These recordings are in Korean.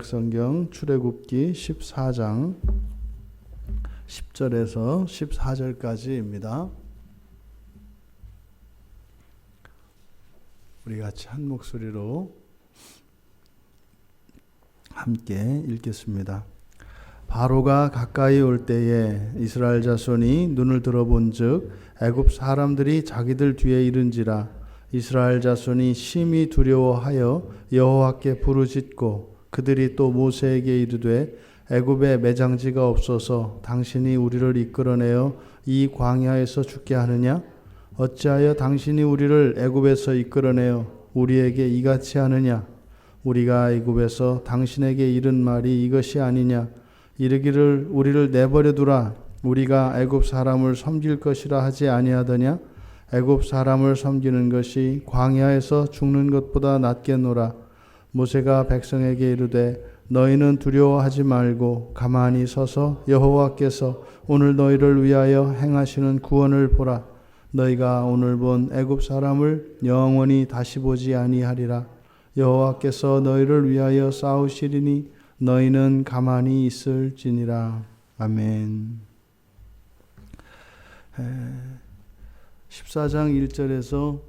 구약성경 출애굽기 14장 10절에서 14절까지입니다. 우리 같이 한 목소리로 함께 읽겠습니다. 바로가 가까이 올 때에 이스라엘 자손이 눈을 들어본즉 애굽 사람들이 자기들 뒤에 이른지라. 이스라엘 자손이 심히 두려워하여 여호와께 부르짖고 그들이 또 모세에게 이르되 애굽에 매장지가 없어서 당신이 우리를 이끌어내어 이 광야에서 죽게 하느냐? 어찌하여 당신이 우리를 애굽에서 이끌어내어 우리에게 이같이 하느냐? 우리가 애굽에서 당신에게 이른 말이 이것이 아니냐? 이르기를 우리를 내버려 두라. 우리가 애굽 사람을 섬길 것이라 하지 아니하더냐? 애굽 사람을 섬기는 것이 광야에서 죽는 것보다 낫겠노라. 모세가 백성에게 이르되 너희는 두려워하지 말고 가만히 서서 여호와께서 오늘 너희를 위하여 행하시는 구원을 보라. 너희가 오늘 본 애굽 사람을 영원히 다시 보지 아니하리라. 여호와께서 너희를 위하여 싸우시리니 너희는 가만히 있을지니라. 아멘. 14장 1절에서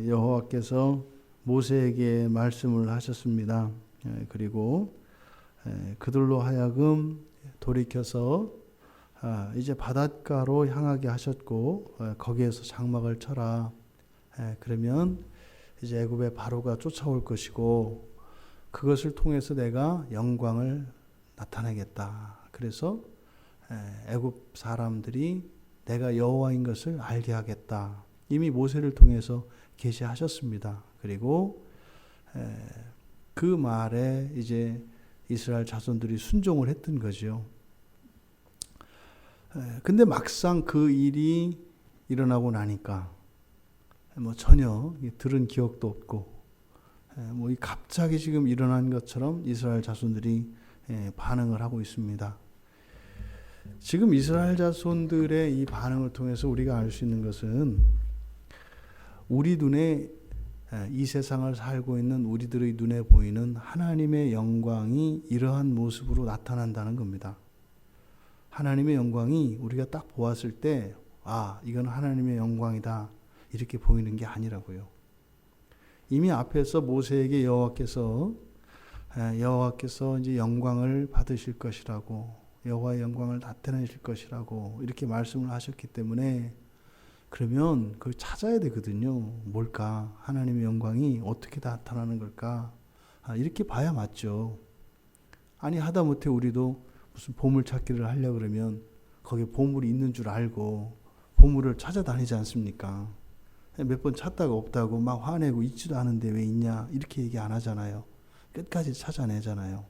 여호와께서 모세에게 말씀을 하셨습니다. 그리고 그들로 하여금 돌이켜서 이제 바닷가로 향하게 하셨고 거기에서 장막을 쳐라. 그러면 이제 애굽의 바로가 쫓아올 것이고 그것을 통해서 내가 영광을 나타내겠다. 그래서 애굽 사람들이 내가 여호와인 것을 알게 하겠다. 이미 모세를 통해서 계시하셨습니다. 그리고 그 말에 이제 이스라엘 자손들이 순종을 했던 거죠. 근데 막상 그 일이 일어나고 나니까 전혀 들은 기억도 없고 갑자기 지금 일어난 것처럼 이스라엘 자손들이 반응을 하고 있습니다. 지금 이스라엘 자손들의 이 반응을 통해서 우리가 알 수 있는 것은 우리 눈에 이 세상을 살고 있는 우리들의 눈에 보이는 하나님의 영광이 이러한 모습으로 나타난다는 겁니다. 하나님의 영광이 우리가 딱 보았을 때 이건 하나님의 영광이다 이렇게 보이는 게 아니라고요. 이미 앞에서 모세에게 여호와께서 이제 영광을 받으실 것이라고 여호와의 영광을 나타내실 것이라고 이렇게 말씀을 하셨기 때문에 그러면 그걸 찾아야 되거든요. 뭘까? 하나님의 영광이 어떻게 나타나는 걸까? 이렇게 봐야 맞죠. 아니 하다못해 우리도 무슨 보물찾기를 하려고 그러면 거기에 보물이 있는 줄 알고 보물을 찾아다니지 않습니까? 몇 번 찾다가 없다고 막 화내고 있지도 않은데 왜 있냐 이렇게 얘기 안 하잖아요. 끝까지 찾아내잖아요.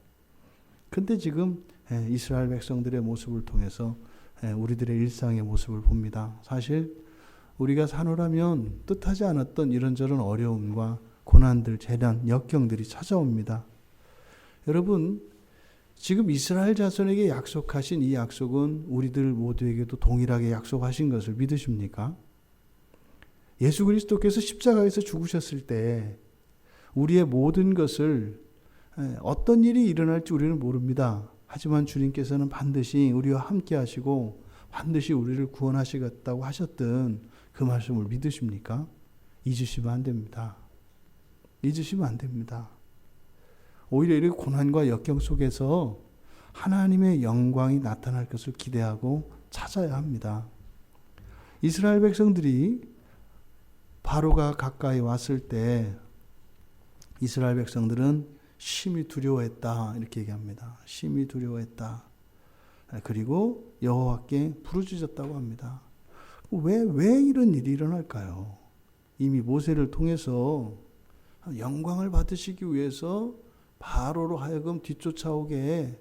근데 지금 이스라엘 백성들의 모습을 통해서 우리들의 일상의 모습을 봅니다. 사실 우리가 사노라면 뜻하지 않았던 이런저런 어려움과 고난들, 재난, 역경들이 찾아옵니다. 여러분, 지금 이스라엘 자손에게 약속하신 이 약속은 우리들 모두에게도 동일하게 약속하신 것을 믿으십니까? 예수 그리스도께서 십자가에서 죽으셨을 때 우리의 모든 것을 어떤 일이 일어날지 우리는 모릅니다. 하지만 주님께서는 반드시 우리와 함께 하시고 반드시 우리를 구원하시겠다고 하셨던 그 말씀을 믿으십니까? 잊으시면 안 됩니다. 잊으시면 안 됩니다. 오히려 이렇게 고난과 역경 속에서 하나님의 영광이 나타날 것을 기대하고 찾아야 합니다. 이스라엘 백성들이 바로가 가까이 왔을 때 이스라엘 백성들은 심히 두려워했다 이렇게 얘기합니다. 심히 두려워했다. 그리고 여호와께 부르짖었다고 합니다. 왜 이런 일이 일어날까요? 이미 모세를 통해서 영광을 받으시기 위해서 바로로 하여금 뒤쫓아오게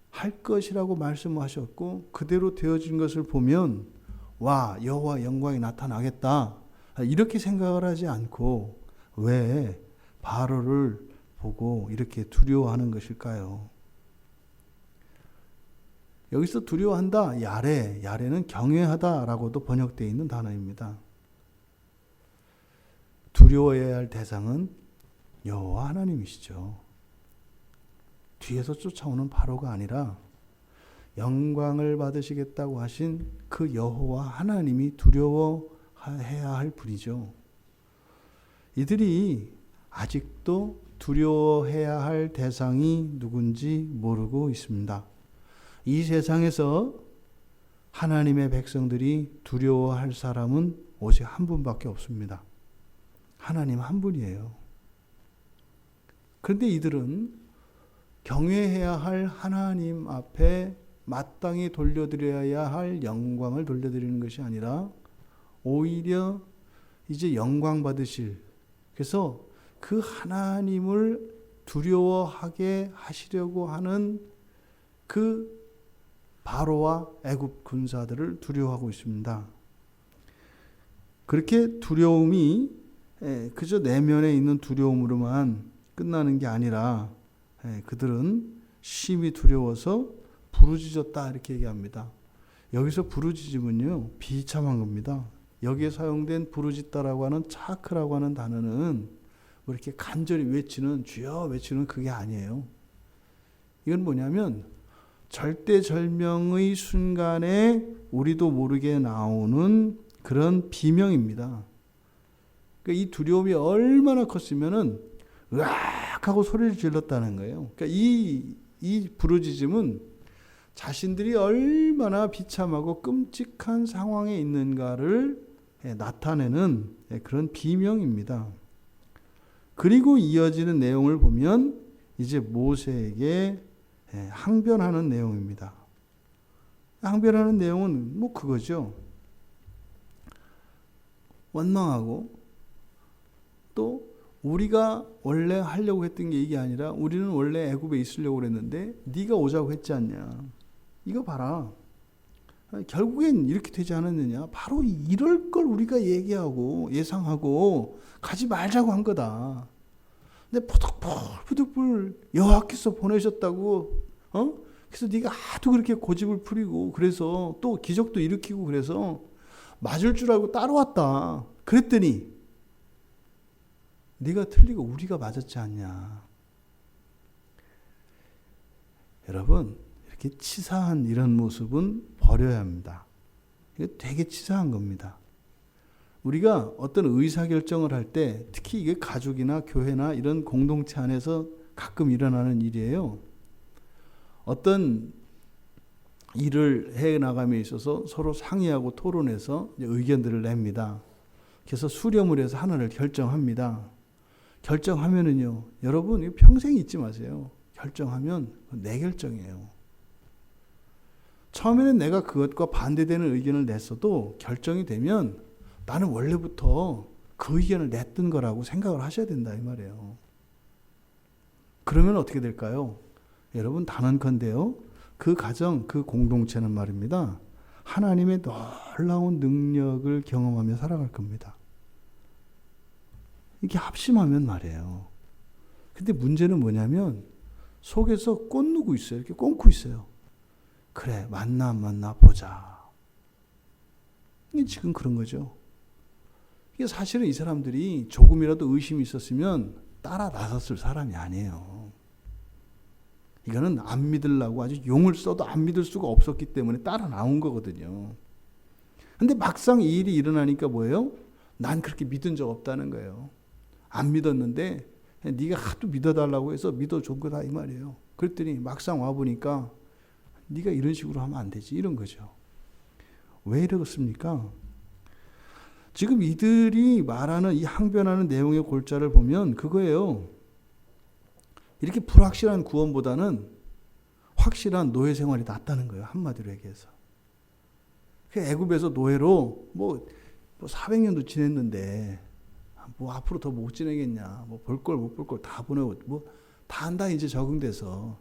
할 것이라고 말씀하셨고 그대로 되어진 것을 보면 여호와 영광이 나타나겠다 이렇게 생각을 하지 않고 왜 바로를 보고 이렇게 두려워하는 것일까요? 여기서 두려워한다, 야레는 경외하다라고도 번역되어 있는 단어입니다. 두려워해야 할 대상은 여호와 하나님이시죠. 뒤에서 쫓아오는 바로가 아니라 영광을 받으시겠다고 하신 그 여호와 하나님이 두려워해야 할 분이죠. 이들이 아직도 두려워해야 할 대상이 누군지 모르고 있습니다. 이 세상에서 하나님의 백성들이 두려워할 사람은 오직 한 분밖에 없습니다. 하나님 한 분이에요. 그런데 이들은 경외해야 할 하나님 앞에 마땅히 돌려드려야 할 영광을 돌려드리는 것이 아니라 오히려 이제 영광 받으실, 그래서 그 하나님을 두려워하게 하시려고 하는 그 바로와 애굽 군사들을 두려워하고 있습니다. 그렇게 두려움이 그저 내면에 있는 두려움으로만 끝나는 게 아니라 그들은 심히 두려워서 부르짖었다 이렇게 얘기합니다. 여기서 부르짖음은요 비참한 겁니다. 여기에 사용된 부르짖다라고 하는 차크라고 하는 단어는 뭐 이렇게 간절히 외치는 주여 외치는 그게 아니에요. 이건 뭐냐면 절대절명의 순간에 우리도 모르게 나오는 그런 비명입니다. 그러니까 이 두려움이 얼마나 컸으면은 으악 하고 소리를 질렀다는 거예요. 그러니까 이 부르짖음은 자신들이 얼마나 비참하고 끔찍한 상황에 있는가를 나타내는 그런 비명입니다. 그리고 이어지는 내용을 보면 이제 모세에게 항변하는 내용입니다. 항변하는 내용은 뭐 그거죠. 원망하고 또 우리가 원래 하려고 했던 게 이게 아니라 우리는 원래 애굽에 있으려고 그랬는데 네가 오자고 했지 않냐. 이거 봐라. 결국엔 이렇게 되지 않았느냐. 바로 이럴 걸 우리가 얘기하고 예상하고 가지 말자고 한 거다. 근데 포득포득 여호와께서 보내셨다고 그래서 네가 하도 그렇게 고집을 부리고 그래서 또 기적도 일으키고 그래서 맞을 줄 알고 따라왔다. 그랬더니 네가 틀리고 우리가 맞았지 않냐. 여러분 이렇게 치사한 이런 모습은 버려야 합니다. 이거 되게 치사한 겁니다. 우리가 어떤 의사결정을 할 때 특히 이게 가족이나 교회나 이런 공동체 안에서 가끔 일어나는 일이에요. 어떤 일을 해나감에 있어서 서로 상의하고 토론해서 의견들을 냅니다. 그래서 수렴을 해서 하나를 결정합니다. 결정하면은요, 여러분 평생 잊지 마세요. 결정하면 내 결정이에요. 처음에는 내가 그것과 반대되는 의견을 냈어도 결정이 되면 나는 원래부터 그 의견을 냈던 거라고 생각을 하셔야 된다 이 말이에요. 그러면 어떻게 될까요? 여러분 단언컨대요. 그 가정, 그 공동체는 말입니다. 하나님의 놀라운 능력을 경험하며 살아갈 겁니다. 이게 합심하면 말이에요. 근데 문제는 뭐냐면 속에서 꽂누고 있어요. 이렇게 꽂고 있어요. 그래, 만나 보자. 이게 지금 그런 거죠. 이게 사실은 이 사람들이 조금이라도 의심이 있었으면 따라 나섰을 사람이 아니에요. 이거는 안 믿으려고 아주 용을 써도 안 믿을 수가 없었기 때문에 따라 나온 거거든요. 근데 막상 이 일이 일어나니까 뭐예요? 난 그렇게 믿은 적 없다는 거예요. 안 믿었는데 네가 하도 믿어달라고 해서 믿어준 거다 이 말이에요. 그랬더니 막상 와보니까 네가 이런 식으로 하면 안 되지 이런 거죠. 왜 이러겠습니까? 지금 이들이 말하는 이 항변하는 내용의 골자를 보면 그거예요. 이렇게 불확실한 구원보다는 확실한 노예 생활이 낫다는 거예요. 한마디로 얘기해서. 애굽에서 노예로 뭐 400년도 지냈는데 뭐 앞으로 더 못 지내겠냐. 뭐 볼 걸 못 볼 걸 다 보내고 뭐 다 한다 이제 적응돼서.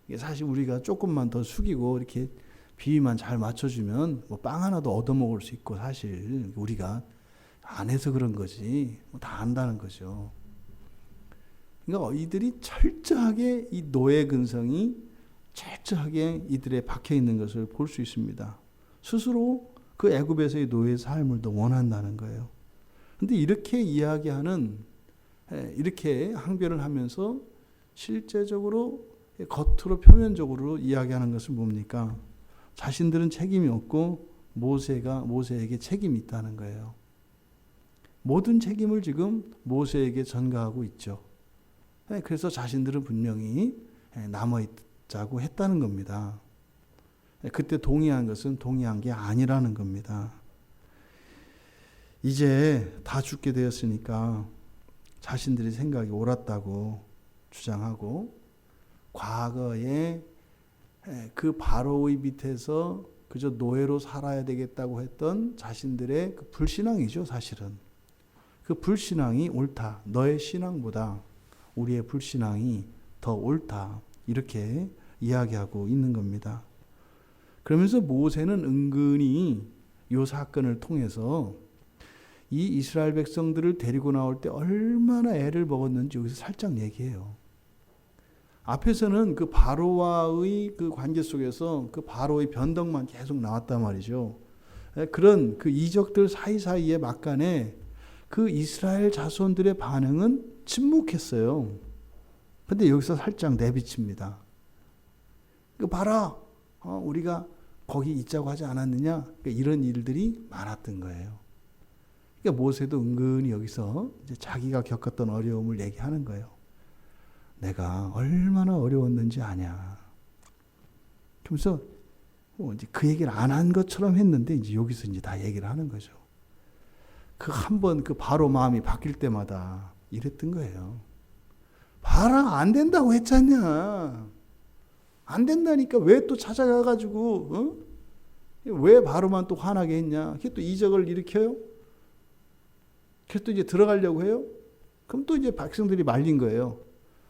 이게 사실 우리가 조금만 더 숙이고 이렇게 비위만 잘 맞춰주면 뭐 빵 하나도 얻어먹을 수 있고 사실 우리가 안 해서 그런 거지 뭐 다 안다는 거죠. 그러니까 이들이 철저하게 이 노예 근성이 철저하게 이들에 박혀 있는 것을 볼 수 있습니다. 스스로 그 애굽에서의 노예 삶을 더 원한다는 거예요. 그런데 이렇게 이야기하는 이렇게 항변을 하면서 실제적으로 겉으로 표면적으로 이야기하는 것은 뭡니까? 자신들은 책임이 없고 모세에게 책임이 있다는 거예요. 모든 책임을 지금 모세에게 전가하고 있죠. 그래서 자신들은 분명히 남아있자고 했다는 겁니다. 그때 동의한 것은 동의한 게 아니라는 겁니다. 이제 다 죽게 되었으니까 자신들이 생각이 옳았다고 주장하고 과거에 그 바로의 밑에서 그저 노예로 살아야 되겠다고 했던 자신들의 그 불신앙이죠, 사실은. 그 불신앙이 옳다. 너의 신앙보다 우리의 불신앙이 더 옳다. 이렇게 이야기하고 있는 겁니다. 그러면서 모세는 은근히 이 사건을 통해서 이 이스라엘 백성들을 데리고 나올 때 얼마나 애를 먹었는지 여기서 살짝 얘기해요. 앞에서는 그 바로와의 그 관계 속에서 그 바로의 변덕만 계속 나왔단 말이죠. 그런 그 이적들 사이사이에 막간에 그 이스라엘 자손들의 반응은 침묵했어요. 근데 여기서 살짝 내비칩니다. 그 봐라, 우리가 거기 있자고 하지 않았느냐? 이런 일들이 많았던 거예요. 그러니까 모세도 은근히 여기서 이제 자기가 겪었던 어려움을 얘기하는 거예요. 내가 얼마나 어려웠는지 아냐. 그러면서 이제 그 얘기를 안 한 것처럼 했는데 이제 여기서 이제 다 얘기를 하는 거죠. 그 한 번 그 바로 마음이 바뀔 때마다 이랬던 거예요. 봐라, 안 된다고 했잖냐. 안 된다니까 왜 또 찾아가가지고 왜 바로만 또 화나게 했냐. 그게 또 이적을 일으켜요. 그래서 또 이제 들어가려고 해요. 그럼 또 이제 백성들이 말린 거예요.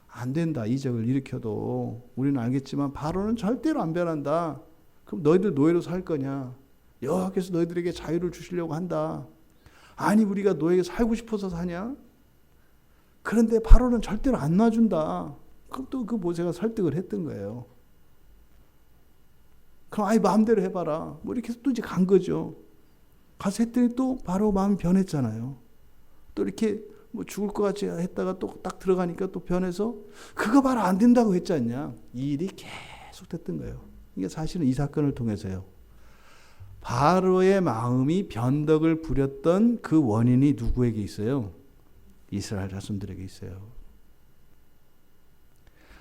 안 된다. 이적을 일으켜도 우리는 알겠지만 바로는 절대로 안 변한다. 그럼 너희들 노예로 살 거냐? 여호와께서 너희들에게 자유를 주시려고 한다. 아니 우리가 너에게 살고 싶어서 사냐? 그런데 바로는 절대로 안 놔준다. 그럼 또 그 모세가 설득을 했던 거예요. 그럼 아이 마음대로 해봐라. 뭐 이렇게 해서 또 이제 간 거죠. 가서 했더니 또 바로 마음이 변했잖아요. 또 이렇게 뭐 죽을 것 같이 했다가 또 딱 들어가니까 또 변해서 그거 봐라 안 된다고 했지 않냐. 이 일이 계속 됐던 거예요. 이게 사실은 이 사건을 통해서요. 바로의 마음이 변덕을 부렸던 그 원인이 누구에게 있어요? 이스라엘 자손들에게 있어요.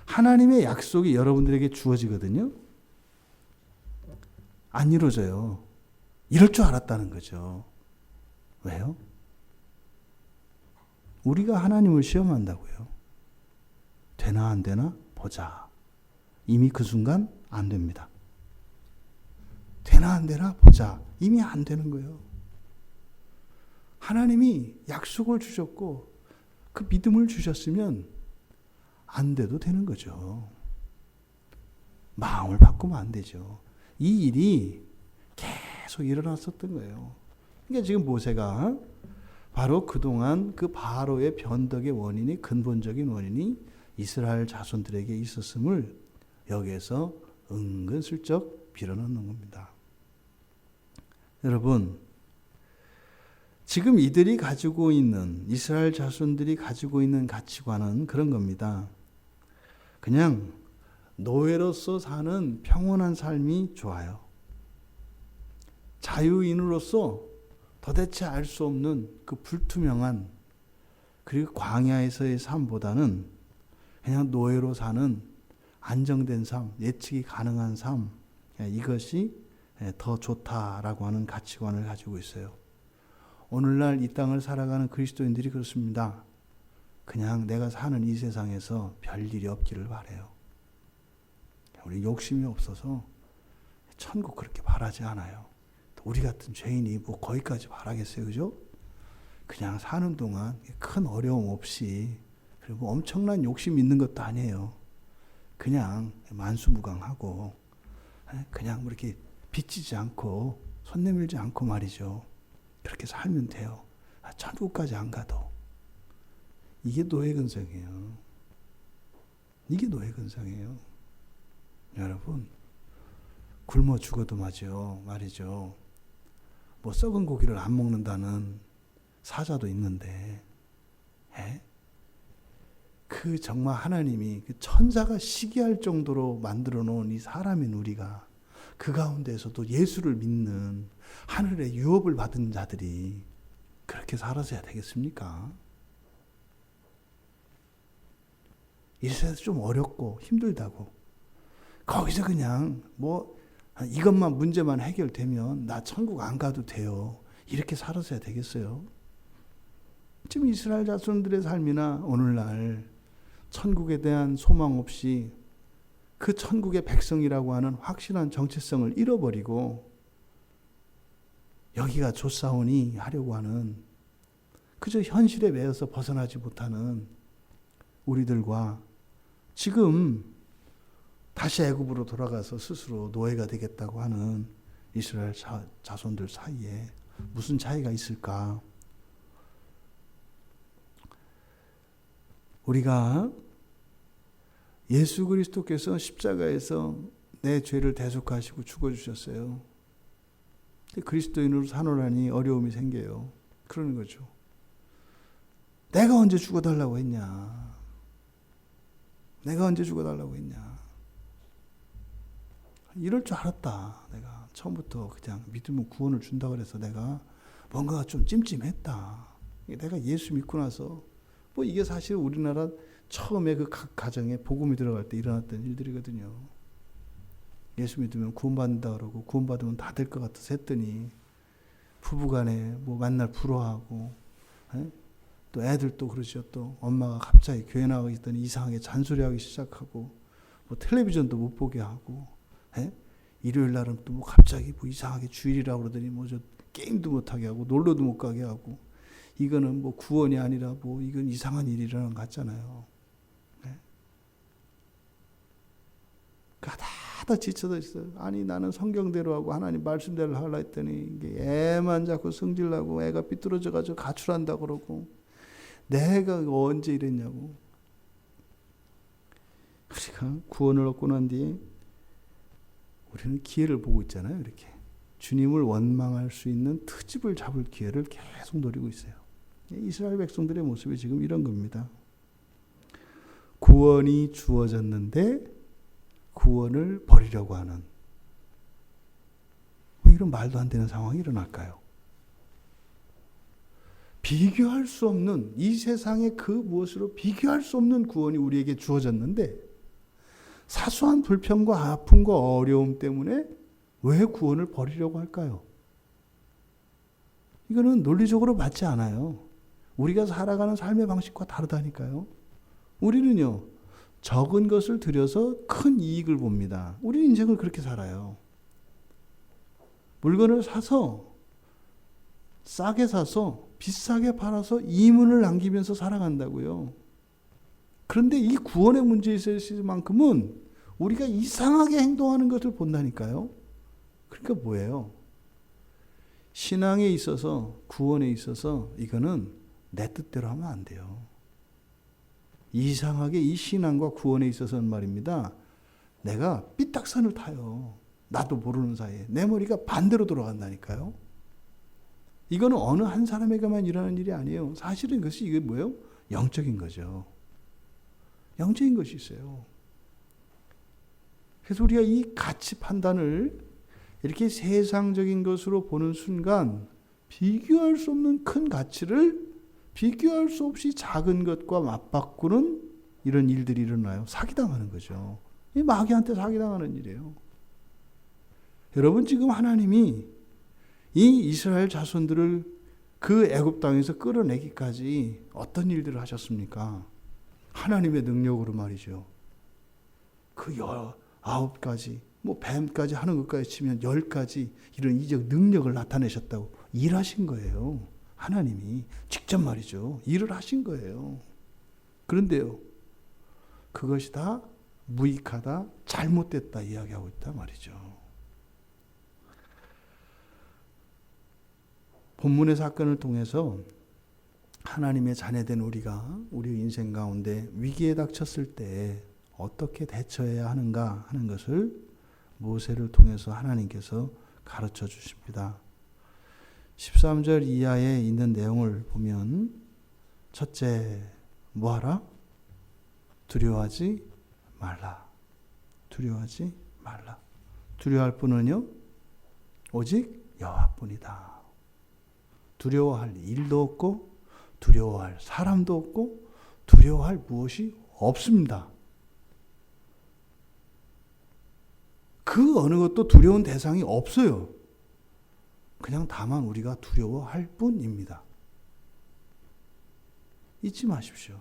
하나님의 약속이 여러분들에게 주어지거든요. 안 이루어져요. 이럴 줄 알았다는 거죠. 왜요? 우리가 하나님을 시험한다고요. 되나 안 되나 보자. 이미 그 순간 안 됩니다. 되나 안 되나 보자. 이미 안 되는 거예요. 하나님이 약속을 주셨고 그 믿음을 주셨으면 안 돼도 되는 거죠. 마음을 바꾸면 안 되죠. 이 일이 계속 일어났었던 거예요. 그러니까 지금 모세가 바로 그동안 그 바로의 변덕의 원인이 근본적인 원인이 이스라엘 자손들에게 있었음을 여기에서 은근슬쩍 빌어넣는 겁니다. 여러분, 지금 이들이 가지고 있는 이스라엘 자손들이 가지고 있는 가치관은 그런 겁니다. 그냥 노예로서 사는 평온한 삶이 좋아요. 자유인으로서 도대체 알 수 없는 그 불투명한 그리고 광야에서의 삶보다는 그냥 노예로 사는 안정된 삶, 예측이 가능한 삶, 이것이 더 좋다라고 하는 가치관을 가지고 있어요. 오늘날 이 땅을 살아가는 그리스도인들이 그렇습니다. 그냥 내가 사는 이 세상에서 별일이 없기를 바라요. 우리 욕심이 없어서 천국 그렇게 바라지 않아요. 우리 같은 죄인이 뭐 거기까지 바라겠어요, 그죠? 그냥 사는 동안 큰 어려움 없이 그리고 엄청난 욕심 있는 것도 아니에요. 그냥 만수무강하고 그냥 뭐 이렇게 빚지지 않고 손 내밀지 않고 말이죠. 그렇게 살면 돼요. 천국까지 안 가도. 이게 노예근성이에요. 이게 노예근성이에요. 여러분, 굶어 죽어도 말이죠. 뭐 썩은 고기를 안 먹는다는 사자도 있는데, 그 정말 하나님이 그 천사가 시기할 정도로 만들어 놓은 이 사람인 우리가 그 가운데서도 예수를 믿는 하늘의 유업을 받은 자들이 그렇게 살아서야 되겠습니까? 이 세상에서 좀 어렵고 힘들다고 거기서 그냥 뭐 이것만 문제만 해결되면 나 천국 안 가도 돼요. 이렇게 살아서야 되겠어요? 지금 이스라엘 자손들의 삶이나 오늘날 천국에 대한 소망 없이 그 천국의 백성이라고 하는 확실한 정체성을 잃어버리고 여기가 좋사오니 하려고 하는 그저 현실에 매여서 벗어나지 못하는 우리들과 지금 다시 애굽으로 돌아가서 스스로 노예가 되겠다고 하는 이스라엘 자손들 사이에 무슨 차이가 있을까? 우리가 예수 그리스도께서 십자가에서 내 죄를 대속하시고 죽어주셨어요. 그리스도인으로 사노라니 어려움이 생겨요. 그러는 거죠. 내가 언제 죽어달라고 했냐? 내가 언제 죽어달라고 했냐? 이럴 줄 알았다. 내가 처음부터 그냥 믿으면 구원을 준다 그래서 내가 뭔가가 좀 찜찜했다. 내가 예수 믿고 나서 뭐 이게 사실 우리나라 처음에 그 각 가정에 복음이 들어갈 때 일어났던 일들이거든요. 예수 믿으면 구원받는다 그러고 구원받으면 다 될 것 같아서 했더니 부부간에 뭐 만날 불화하고 또 애들도 그러죠. 또 엄마가 갑자기 교회 나가고 있더니 이상하게 잔소리하기 시작하고 뭐 텔레비전도 못 보게 하고 일요일 날은 또 뭐 갑자기 뭐 이상하게 주일이라고 그러더니 뭐 저 게임도 못하게 하고 놀러도 못 가게 하고 이거는 뭐 구원이 아니라 뭐 이건 이상한 일이 일어난 것 같잖아요. 가다 지쳐져 있어요. 아니 나는 성경대로 하고 하나님 말씀대로 하려 했더니 이게 애만 자꾸 성질나고 애가 삐뚤어져가지고 가출한다 그러고 내가 언제 이랬냐고. 우리가 구원을 얻고 난 뒤에 우리는 기회를 보고 있잖아요. 이렇게 주님을 원망할 수 있는 트집을 잡을 기회를 계속 노리고 있어요. 이스라엘 백성들의 모습이 지금 이런 겁니다. 구원이 주어졌는데 구원을 버리려고 하는 왜 이런 말도 안 되는 상황이 일어날까요? 비교할 수 없는 이 세상의 그 무엇으로 비교할 수 없는 구원이 우리에게 주어졌는데 사소한 불평과 아픔과 어려움 때문에 왜 구원을 버리려고 할까요? 이거는 논리적으로 맞지 않아요. 우리가 살아가는 삶의 방식과 다르다니까요. 우리는요, 적은 것을 들여서 큰 이익을 봅니다. 우리 인생을 그렇게 살아요. 물건을 사서 싸게 사서 비싸게 팔아서 이문을 남기면서 살아간다고요. 그런데 이 구원의 문제에 있어서만큼은 우리가 이상하게 행동하는 것을 본다니까요. 그러니까 뭐예요? 신앙에 있어서 구원에 있어서 이거는 내 뜻대로 하면 안 돼요. 이상하게 이 신앙과 구원에 있어서는 말입니다. 내가 삐딱선을 타요. 나도 모르는 사이에. 내 머리가 반대로 돌아간다니까요. 이거는 어느 한 사람에게만 일어나는 일이 아니에요. 사실은 그것이 이게 뭐예요? 영적인 거죠. 영적인 것이 있어요. 그래서 우리가 이 가치 판단을 이렇게 세상적인 것으로 보는 순간 비교할 수 없는 큰 가치를 비교할 수 없이 작은 것과 맞바꾸는 이런 일들이 일어나요. 사기당하는 거죠. 이 마귀한테 사기당하는 일이에요. 여러분 지금 하나님이 이 이스라엘 자손들을 그 애굽 땅에서 끌어내기까지 어떤 일들을 하셨습니까? 하나님의 능력으로 말이죠. 그 19가지 뭐 뱀까지 하는 것까지 치면 10가지 이런 이적 능력을 나타내셨다고 일하신 거예요. 하나님이 직접 말이죠. 일을 하신 거예요. 그런데요. 그것이 다 무익하다, 잘못됐다 이야기하고 있단 말이죠. 본문의 사건을 통해서 하나님의 자녀된 우리가 우리 인생 가운데 위기에 닥쳤을 때 어떻게 대처해야 하는가 하는 것을 모세를 통해서 하나님께서 가르쳐 주십니다. 13절 이하에 있는 내용을 보면 첫째, 뭐하라? 두려워하지 말라. 두려워하지 말라. 두려워할 분은요, 오직 여호와뿐이다. 두려워할 일도 없고 두려워할 사람도 없고 두려워할 무엇이 없습니다. 그 어느 것도 두려운 대상이 없어요. 그냥 다만 우리가 두려워할 뿐입니다. 잊지 마십시오.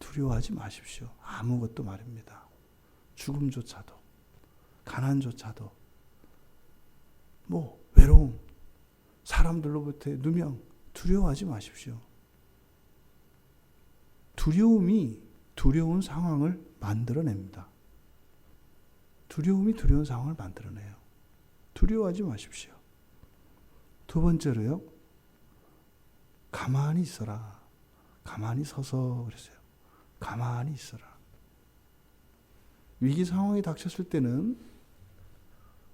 두려워하지 마십시오. 아무것도 말입니다. 죽음조차도, 가난조차도, 외로움, 사람들로부터의 누명, 두려워하지 마십시오. 두려움이 두려운 상황을 만들어냅니다. 두려움이 두려운 상황을 만들어내요. 두려워하지 마십시오. 두 번째로요, 가만히 있어라. 가만히 서서 그랬어요. 가만히 있어라. 위기 상황이 닥쳤을 때는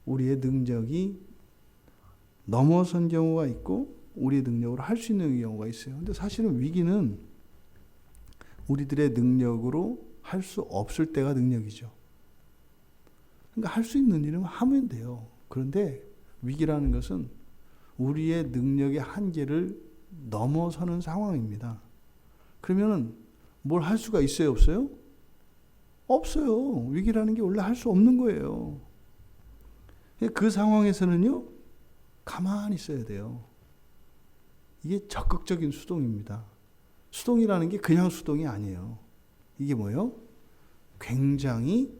우리의 능력이 넘어선 경우가 있고 우리의 능력으로 할 수 있는 경우가 있어요. 근데 사실은 위기는 우리들의 능력으로 할 수 없을 때가 능력이죠. 그러니까 할 수 있는 일은 하면 돼요. 그런데 위기라는 것은 우리의 능력의 한계를 넘어서는 상황입니다. 그러면 뭘 할 수가 있어요, 없어요? 없어요. 위기라는 게 원래 할 수 없는 거예요. 그 상황에서는요, 가만히 있어야 돼요. 이게 적극적인 수동입니다. 수동이라는 게 그냥 수동이 아니에요. 이게 뭐예요? 굉장히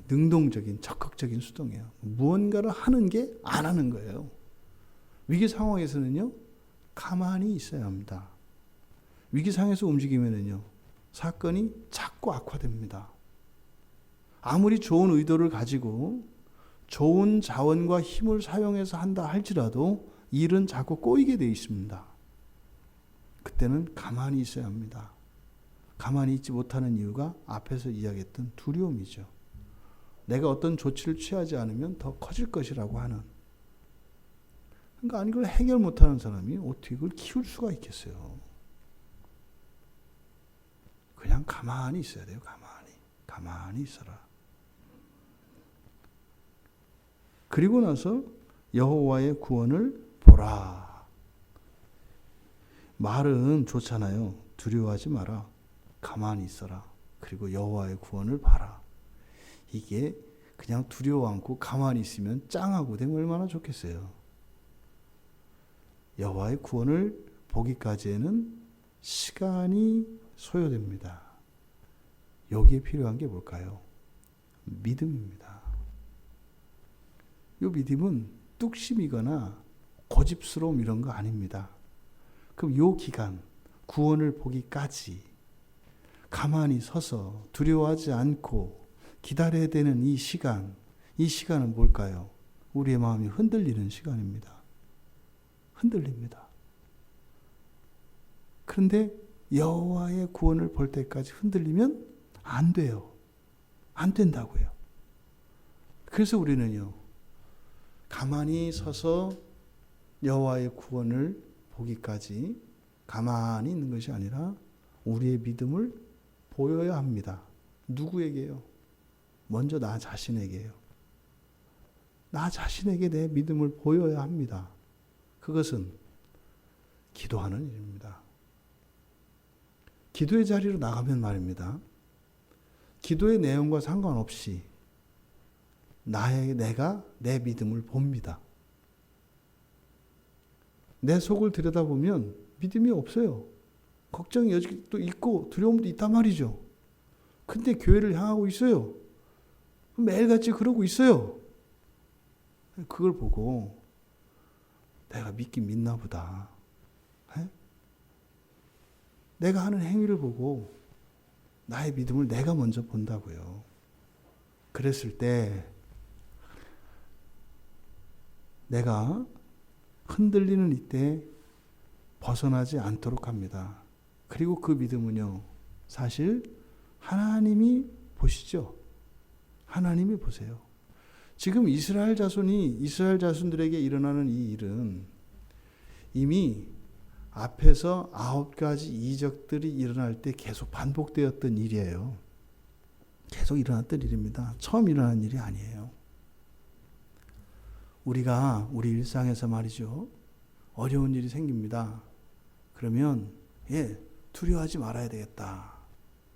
능동적인, 적극적인 수동이에요. 무언가를 하는 게 안 하는 거예요. 위기 상황에서는요, 가만히 있어야 합니다. 위기 상황에서 움직이면은요, 사건이 자꾸 악화됩니다. 아무리 좋은 의도를 가지고 좋은 자원과 힘을 사용해서 한다 할지라도 일은 자꾸 꼬이게 돼 있습니다. 그때는 가만히 있어야 합니다. 가만히 있지 못하는 이유가 앞에서 이야기했던 두려움이죠. 내가 어떤 조치를 취하지 않으면 더 커질 것이라고 하는. 그러니까 이걸 해결 못하는 사람이 어떻게 그걸 키울 수가 있겠어요. 그냥 가만히 있어야 돼요. 가만히 있어라. 그리고 나서 여호와의 구원을 보라. 말은 좋잖아요. 두려워하지 마라. 가만히 있어라. 그리고 여호와의 구원을 봐라. 이게 그냥 두려워 않고 가만히 있으면 짱하고 되면 얼마나 좋겠어요. 여호와의 구원을 보기까지에는 시간이 소요됩니다. 여기에 필요한 게 뭘까요? 믿음입니다. 이 믿음은 뚝심이거나 고집스러움 이런 거 아닙니다. 그럼 이 기간, 구원을 보기까지 가만히 서서 두려워하지 않고 기다려야 되는 이 시간은 뭘까요? 우리의 마음이 흔들리는 시간입니다. 흔들립니다. 그런데 여호와의 구원을 볼 때까지 흔들리면 안 돼요. 안 된다고요. 그래서 우리는요, 가만히 서서 여호와의 구원을 보기까지 가만히 있는 것이 아니라 우리의 믿음을 보여야 합니다. 누구에게요? 먼저 나 자신에게요. 나 자신에게 내 믿음을 보여야 합니다. 그것은 기도하는 일입니다. 기도의 자리로 나가면 말입니다. 기도의 내용과 상관없이 내가 내 믿음을 봅니다. 내 속을 들여다보면 믿음이 없어요. 걱정이 여지도 있고 두려움도 있단 말이죠. 근데 교회를 향하고 있어요. 매일같이 그러고 있어요. 그걸 보고 내가 믿긴 믿나 보다. 내가 하는 행위를 보고 나의 믿음을 내가 먼저 본다고요. 그랬을 때 내가 흔들리는 이때 벗어나지 않도록 합니다. 그리고 그 믿음은요, 사실 하나님이 보시죠. 하나님이 보세요. 지금 이스라엘 자손들에게 일어나는 이 일은 이미 앞에서 9가지 이적들이 일어날 때 계속 반복되었던 일이에요. 계속 일어났던 일입니다. 처음 일어난 일이 아니에요. 우리가 우리 일상에서 말이죠. 어려운 일이 생깁니다. 그러면 두려워하지 말아야 되겠다.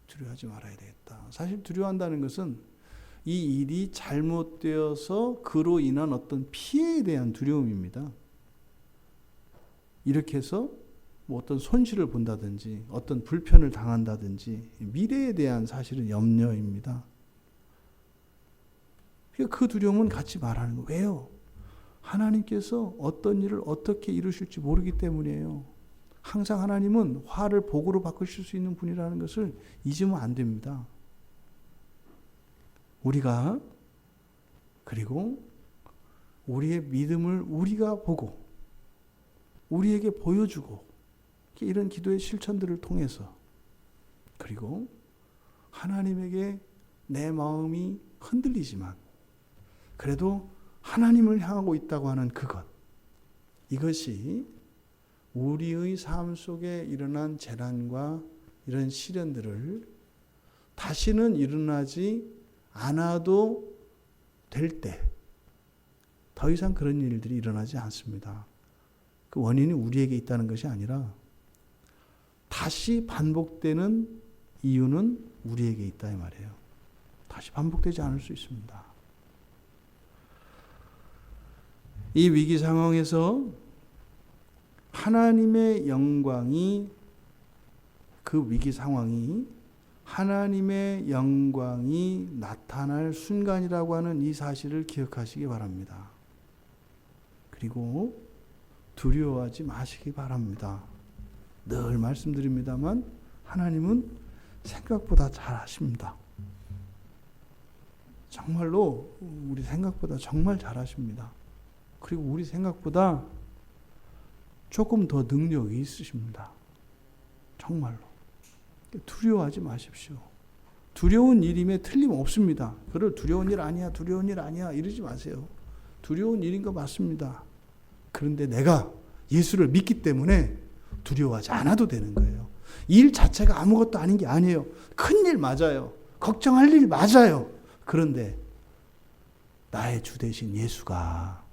두려워하지 말아야 되겠다. 사실 두려워한다는 것은 이 일이 잘못되어서 그로 인한 어떤 피해에 대한 두려움입니다. 이렇게 해서 뭐 어떤 손실을 본다든지 어떤 불편을 당한다든지 미래에 대한 사실은 염려입니다. 그 두려움은 갖지 말라는 거예요. 왜요? 하나님께서 어떤 일을 어떻게 이루실지 모르기 때문이에요. 항상 하나님은 화를 복으로 바꾸실 수 있는 분이라는 것을 잊으면 안 됩니다. 우리가 그리고 우리의 믿음을 우리가 보고 우리에게 보여주고 이런 기도의 실천들을 통해서 그리고 하나님에게 내 마음이 흔들리지만 그래도 하나님을 향하고 있다고 하는 그것, 이것이 우리의 삶 속에 일어난 재난과 이런 시련들을 다시는 일어나지 않아도 될 때 더 이상 그런 일들이 일어나지 않습니다. 그 원인이 우리에게 있다는 것이 아니라 다시 반복되는 이유는 우리에게 있다 이 말이에요. 다시 반복되지 않을 수 있습니다. 이 위기 상황에서 하나님의 영광이 그 위기 상황이 하나님의 영광이 나타날 순간이라고 하는 이 사실을 기억하시기 바랍니다. 그리고 두려워하지 마시기 바랍니다. 늘 말씀드립니다만 하나님은 생각보다 잘 아십니다. 정말로 우리 생각보다 정말 잘 아십니다. 그리고 우리 생각보다 조금 더 능력이 있으십니다. 정말로. 두려워하지 마십시오. 두려운 일임에 틀림없습니다. 그걸 두려운 일 아니야, 두려운 일 아니야 이러지 마세요. 두려운 일인 거 맞습니다. 그런데 내가 예수를 믿기 때문에 두려워하지 않아도 되는 거예요. 일 자체가 아무것도 아닌 게 아니에요. 큰일 맞아요. 걱정할 일 맞아요. 그런데 나의 주 되신 예수가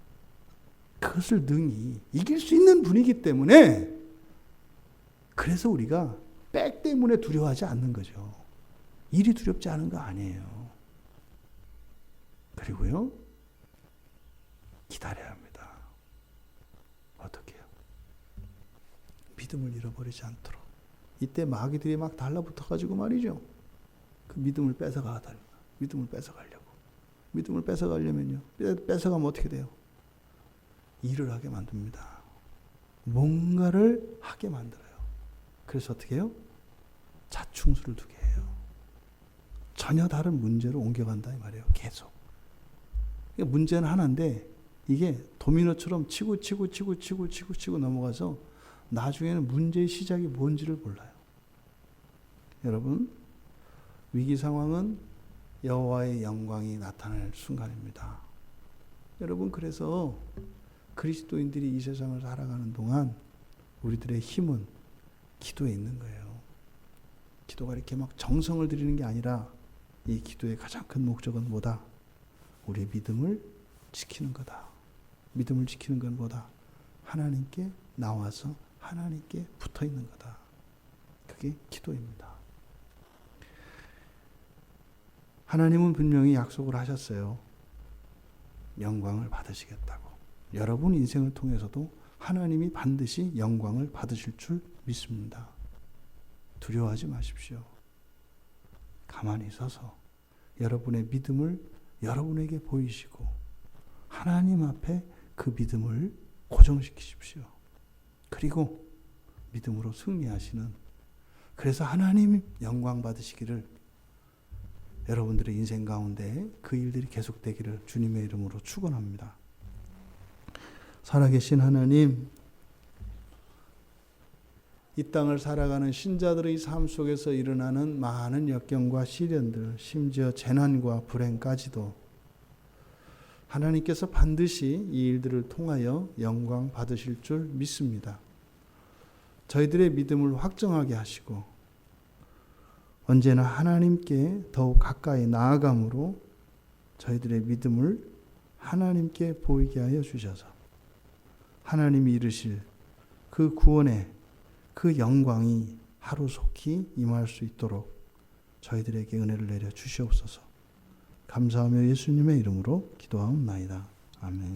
그것을 능히 이길 수 있는 분이기 때문에 그래서 우리가 백 때문에 두려워하지 않는 거죠. 일이 두렵지 않은 거 아니에요. 그리고요. 기다려야 합니다. 어떻게 해요? 믿음을 잃어버리지 않도록. 이때 마귀들이 막 달라붙어가지고 말이죠. 그 믿음을 뺏어가다. 믿음을 뺏어가려고. 믿음을 뺏어가려면요. 뺏어가면 어떻게 돼요? 일을 하게 만듭니다. 뭔가를 하게 만들어요. 그래서 어떻게 해요? 자충수를 두게 해요. 전혀 다른 문제로 옮겨간다 이 말이에요. 계속. 문제는 하나인데 이게 도미노처럼 치고 넘어가서 나중에는 문제의 시작이 뭔지를 몰라요. 여러분, 위기 상황은 여호와의 영광이 나타날 순간입니다. 여러분, 그래서 그리스도인들이 이 세상을 살아가는 동안 우리들의 힘은 기도에 있는 거예요. 기도가 이렇게 막 정성을 들이는 게 아니라 이 기도의 가장 큰 목적은 뭐다? 우리의 믿음을 지키는 거다. 믿음을 지키는 건 뭐다? 하나님께 나와서 하나님께 붙어 있는 거다. 그게 기도입니다. 하나님은 분명히 약속을 하셨어요. 영광을 받으시겠다고. 여러분 인생을 통해서도 하나님이 반드시 영광을 받으실 줄 믿습니다. 두려워하지 마십시오. 가만히 서서 여러분의 믿음을 여러분에게 보이시고 하나님 앞에 그 믿음을 고정시키십시오. 그리고 믿음으로 승리하시는, 그래서 하나님 영광 받으시기를, 여러분들의 인생 가운데 그 일들이 계속되기를 주님의 이름으로 축원합니다. 살아계신 하나님, 이 땅을 살아가는 신자들의 삶 속에서 일어나는 많은 역경과 시련들, 심지어 재난과 불행까지도 하나님께서 반드시 이 일들을 통하여 영광 받으실 줄 믿습니다. 저희들의 믿음을 확정하게 하시고 언제나 하나님께 더욱 가까이 나아감으로 저희들의 믿음을 하나님께 보이게 하여 주셔서 하나님이 이루실 그 구원의 그 영광이 하루속히 임할 수 있도록 저희들에게 은혜를 내려 주시옵소서. 감사하며 예수님의 이름으로 기도하옵나이다. 아멘.